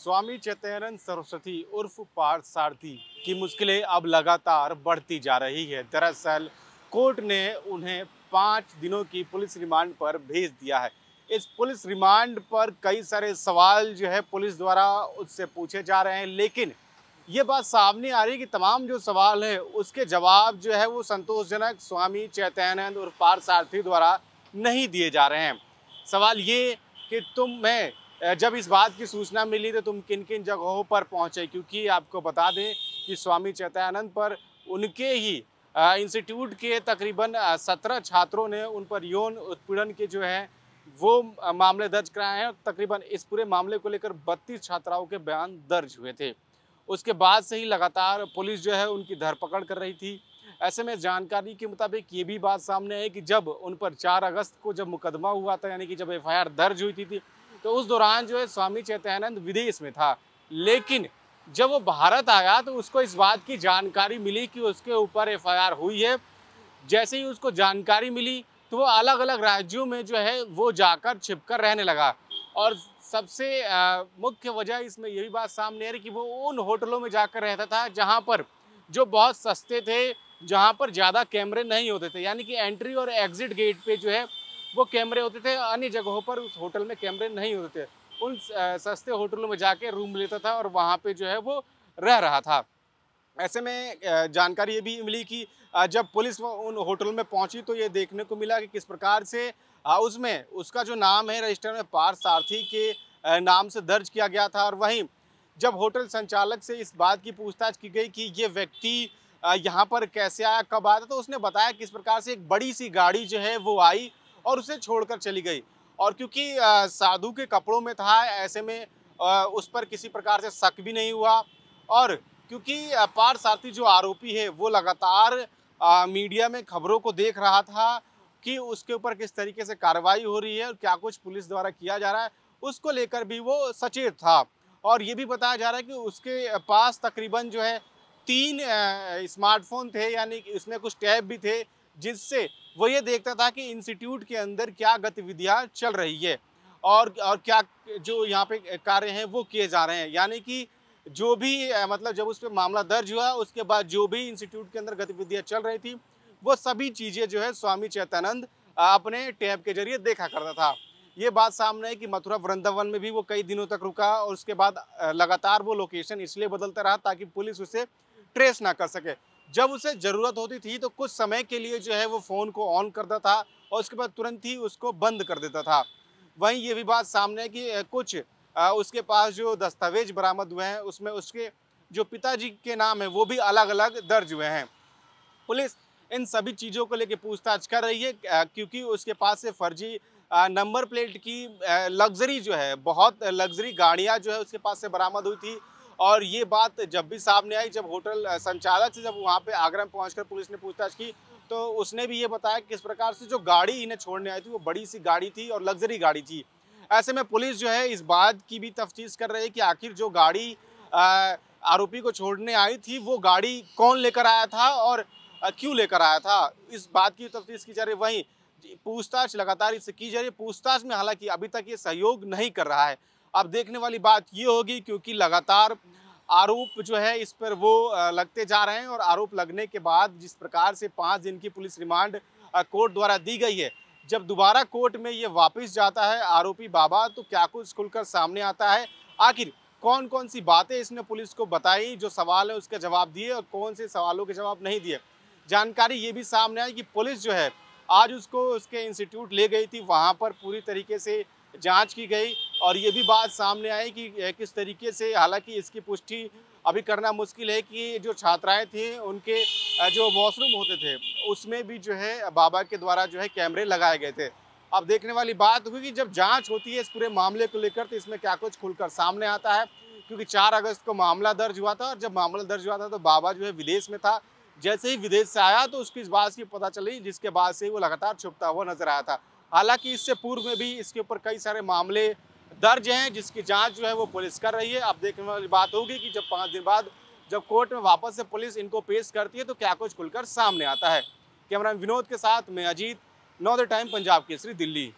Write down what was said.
स्वामी चैतन्यानंद सरस्वती उर्फ पार्थ सारथी की मुश्किलें अब लगातार बढ़ती जा रही है। दरअसल कोर्ट ने उन्हें 5 दिनों की पुलिस रिमांड पर भेज दिया है। इस पुलिस रिमांड पर कई सारे सवाल जो है पुलिस द्वारा उससे पूछे जा रहे हैं, लेकिन ये बात सामने आ रही है कि तमाम जो सवाल है उसके जवाब जो है वो संतोषजनक स्वामी चैतन्यानंद उर्फ पार्थ सारथी द्वारा नहीं दिए जा रहे हैं। सवाल ये कि जब इस बात की सूचना मिली तो तुम किन किन जगहों पर पहुंचे, क्योंकि आपको बता दें कि स्वामी चैतन्यानंद पर उनके ही इंस्टीट्यूट के तकरीबन 17 छात्रों ने उन पर यौन उत्पीड़न के जो है वो मामले दर्ज कराए हैं। तकरीबन इस पूरे मामले को लेकर 32 छात्राओं के बयान दर्ज हुए थे। उसके बाद से ही लगातार पुलिस जो है उनकी धरपकड़ कर रही थी। ऐसे में जानकारी के मुताबिक ये भी बात सामने है कि जब उन पर 4 अगस्त को जब मुकदमा हुआ था, यानी कि जब एफआईआर दर्ज हुई थी, तो उस दौरान जो है स्वामी चैतन्यानंद विदेश में था। लेकिन जब वो भारत आया तो उसको इस बात की जानकारी मिली कि उसके ऊपर एफआईआर हुई है। जैसे ही उसको जानकारी मिली तो वो अलग अलग राज्यों में जो है वो जाकर छिपकर रहने लगा। और सबसे मुख्य वजह इसमें यही बात सामने आ रही कि वो उन होटलों में जाकर रहता था जहाँ पर जो बहुत सस्ते थे, जहाँ पर ज़्यादा कैमरे नहीं होते थे, यानी कि एंट्री और एग्जिट गेट पे जो है वो कैमरे होते थे। अन्य जगहों पर उस होटल में कैमरे नहीं होते थे। उन सस्ते होटलों में जाके रूम लेता था और वहाँ पे जो है वो रह रहा था। ऐसे में जानकारी ये भी मिली कि जब पुलिस उन होटल में पहुंची तो ये देखने को मिला कि किस प्रकार से उसमें उसका जो नाम है रजिस्टर में पार्थ सारथी के नाम से दर्ज किया गया था। और वहीं जब होटल संचालक से इस बात की पूछताछ की गई कि ये व्यक्ति यहाँ पर कैसे आया, कब आया, तो उसने बताया किस प्रकार से एक बड़ी सी गाड़ी जो है वो आई और उसे छोड़कर चली गई। और क्योंकि साधु के कपड़ों में था, ऐसे में उस पर किसी प्रकार से शक भी नहीं हुआ। और क्योंकि पार्थ सारथी जो आरोपी है वो लगातार मीडिया में खबरों को देख रहा था कि उसके ऊपर किस तरीके से कार्रवाई हो रही है और क्या कुछ पुलिस द्वारा किया जा रहा है, उसको लेकर भी वो सचेत था। और ये भी बताया जा रहा है कि उसके पास तकरीबन जो है 3 स्मार्टफोन थे, यानी कि उसमें कुछ टैब भी थे जिससे वो ये देखता था कि इंस्टीट्यूट के अंदर क्या गतिविधियाँ चल रही है और क्या जो यहाँ पे कार्य हैं वो किए जा रहे हैं। यानी कि जो भी मतलब जब उस पर मामला दर्ज हुआ उसके बाद जो भी इंस्टीट्यूट के अंदर गतिविधियाँ चल रही थी वो सभी चीज़ें जो है स्वामी चैतन्यानंद अपने टैब के जरिए देखा करता था। ये बात सामने है कि मथुरा वृंदावन में भी वो कई दिनों तक रुका और उसके बाद लगातार वो लोकेशन इसलिए बदलता रहा ताकि पुलिस उसे ट्रेस ना कर सके। जब उसे ज़रूरत होती थी तो कुछ समय के लिए जो है वो फ़ोन को ऑन करता था और उसके बाद तुरंत ही उसको बंद कर देता था। वहीं ये भी बात सामने है कि कुछ उसके पास जो दस्तावेज बरामद हुए हैं उसमें उसके जो पिताजी के नाम है वो भी अलग अलग दर्ज हुए हैं। पुलिस इन सभी चीज़ों को लेकर पूछताछ कर रही है क्योंकि उसके पास से फर्जी नंबर प्लेट की लग्जरी जो है, बहुत लग्जरी गाड़ियां जो है उसके पास से बरामद हुई थी। और ये बात जब भी सामने आई, जब होटल संचालक से जब वहाँ पे आगरा में पहुंचकर पुलिस ने पूछताछ की तो उसने भी ये बताया कि किस प्रकार से जो गाड़ी इन्हें छोड़ने आई थी वो बड़ी सी गाड़ी थी और लग्जरी गाड़ी थी। ऐसे में पुलिस जो है इस बात की भी तफ्तीश कर रही है कि आखिर जो गाड़ी आरोपी को छोड़ने आई थी वो गाड़ी कौन लेकर आया था और क्यों लेकर आया था, इस बात की तफ्तीश की जा रही है। वहीं पूछताछ लगातार इससे की जा रही है। पूछताछ में हालांकि अभी तक ये सहयोग नहीं कर रहा है। अब देखने वाली बात ये होगी क्योंकि लगातार आरोप जो है इस पर वो लगते जा रहे हैं और आरोप लगने के बाद जिस प्रकार से 5 दिन की पुलिस रिमांड कोर्ट द्वारा दी गई है, जब दोबारा कोर्ट में ये वापस जाता है आरोपी बाबा तो क्या कुछ खुलकर सामने आता है। आखिर कौन कौन सी बातें इसने पुलिस को बताई, जो सवाल है उसके जवाब दिए और कौन से सवालों के जवाब नहीं दिए। जानकारी ये भी सामने आई कि पुलिस जो है आज उसको उसके इंस्टीट्यूट ले गई थी, वहाँ पर पूरी तरीके से जांच की गई। और ये भी बात सामने आई कि किस तरीके से, हालांकि इसकी पुष्टि अभी करना मुश्किल है कि जो छात्राएं थी उनके जो वॉशरूम होते थे उसमें भी जो है बाबा के द्वारा जो है कैमरे लगाए गए थे। अब देखने वाली बात हुई कि जब जांच होती है इस पूरे मामले को लेकर तो इसमें क्या कुछ खुलकर सामने आता है, क्योंकि 4 अगस्त को मामला दर्ज हुआ था और जब मामला दर्ज हुआ था तो बाबा जो है विदेश में था। जैसे ही विदेश से आया तो उसकी इस बात की पता चली, जिसके बाद से वो लगातार छुपता हुआ नजर आया था। हालांकि इससे पूर्व में भी इसके ऊपर कई सारे मामले दर्ज हैं जिसकी जांच जो है वो पुलिस कर रही है। अब देखने वाली बात होगी कि जब 5 दिन बाद जब कोर्ट में वापस से पुलिस इनको पेश करती है तो क्या कुछ खुलकर सामने आता है। कैमरामैन विनोद के साथ मैं अजीत, नॉर्दर्न टाइम, पंजाब केसरी, दिल्ली।